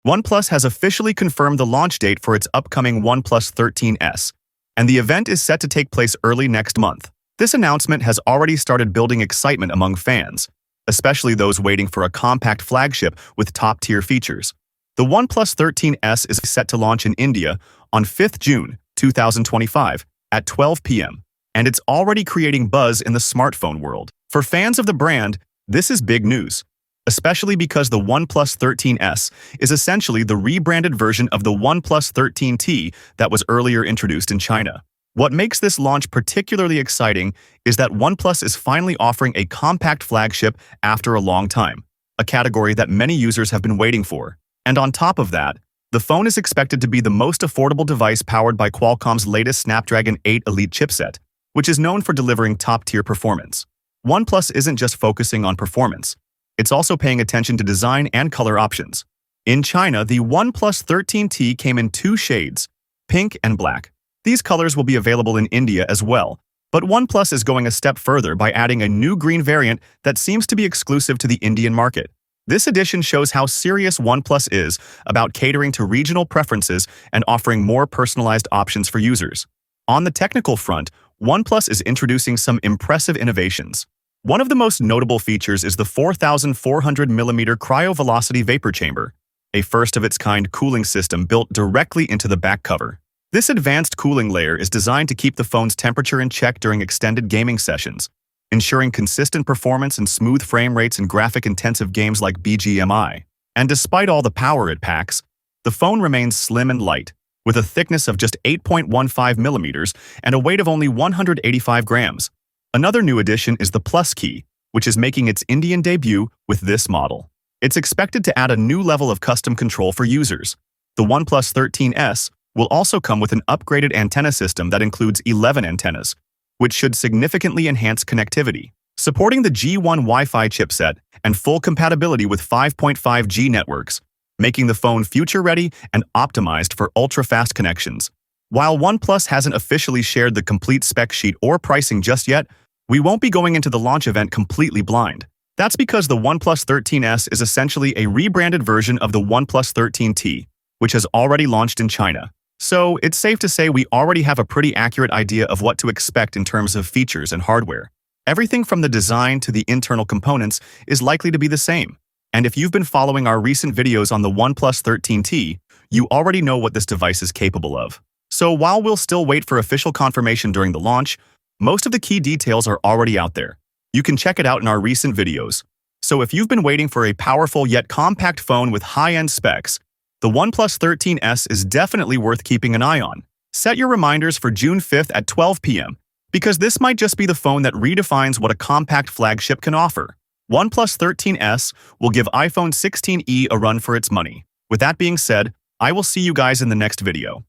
OnePlus has officially confirmed the launch date for its upcoming OnePlus 13S, and the event is set to take place early next month. This announcement has already started building excitement among fans, especially those waiting for a compact flagship with top-tier features. The OnePlus 13S is set to launch in India on 5th June 2025 at 12 p.m., and it's already creating buzz in the smartphone world. For fans of the brand, this is big news, especially because the OnePlus 13S is essentially the rebranded version of the OnePlus 13T that was earlier introduced in China. What makes this launch particularly exciting is that OnePlus is finally offering a compact flagship after a long time, a category that many users have been waiting for. And on top of that, the phone is expected to be the most affordable device powered by Qualcomm's latest Snapdragon 8 Elite chipset, which is known for delivering top-tier performance. OnePlus isn't just focusing on performance. It's also paying attention to design and color options. In China, the OnePlus 13T came in two shades, pink and black. These colors will be available in India as well, but OnePlus is going a step further by adding a new green variant that seems to be exclusive to the Indian market. This addition shows how serious OnePlus is about catering to regional preferences and offering more personalized options for users. On the technical front, OnePlus is introducing some impressive innovations. One of the most notable features is the 4,400mm cryovelocity vapor chamber, a first-of-its-kind cooling system built directly into the back cover. This advanced cooling layer is designed to keep the phone's temperature in check during extended gaming sessions, ensuring consistent performance and smooth frame rates in graphic-intensive games like BGMI. And despite all the power it packs, the phone remains slim and light, with a thickness of just 8.15mm and a weight of only 185 grams. Another new addition is the Plus key, which is making its Indian debut with this model. It's expected to add a new level of custom control for users. The OnePlus 13S will also come with an upgraded antenna system that includes 11 antennas, which should significantly enhance connectivity. Supporting the G1 Wi-Fi chipset and full compatibility with 5.5G networks, making the phone future-ready and optimized for ultra-fast connections. While OnePlus hasn't officially shared the complete spec sheet or pricing just yet, we won't be going into the launch event completely blind. That's because the OnePlus 13S is essentially a rebranded version of the OnePlus 13T, which has already launched in China. So it's safe to say we already have a pretty accurate idea of what to expect in terms of features and hardware. Everything from the design to the internal components is likely to be the same. And if you've been following our recent videos on the OnePlus 13T, you already know what this device is capable of. So while we'll still wait for official confirmation during the launch, most of the key details are already out there. You can check it out in our recent videos. So if you've been waiting for a powerful yet compact phone with high-end specs, the OnePlus 13S is definitely worth keeping an eye on. Set your reminders for June 5th at 12 p.m., because this might just be the phone that redefines what a compact flagship can offer. OnePlus 13S will give iPhone 16e a run for its money. With that being said, I will see you guys in the next video.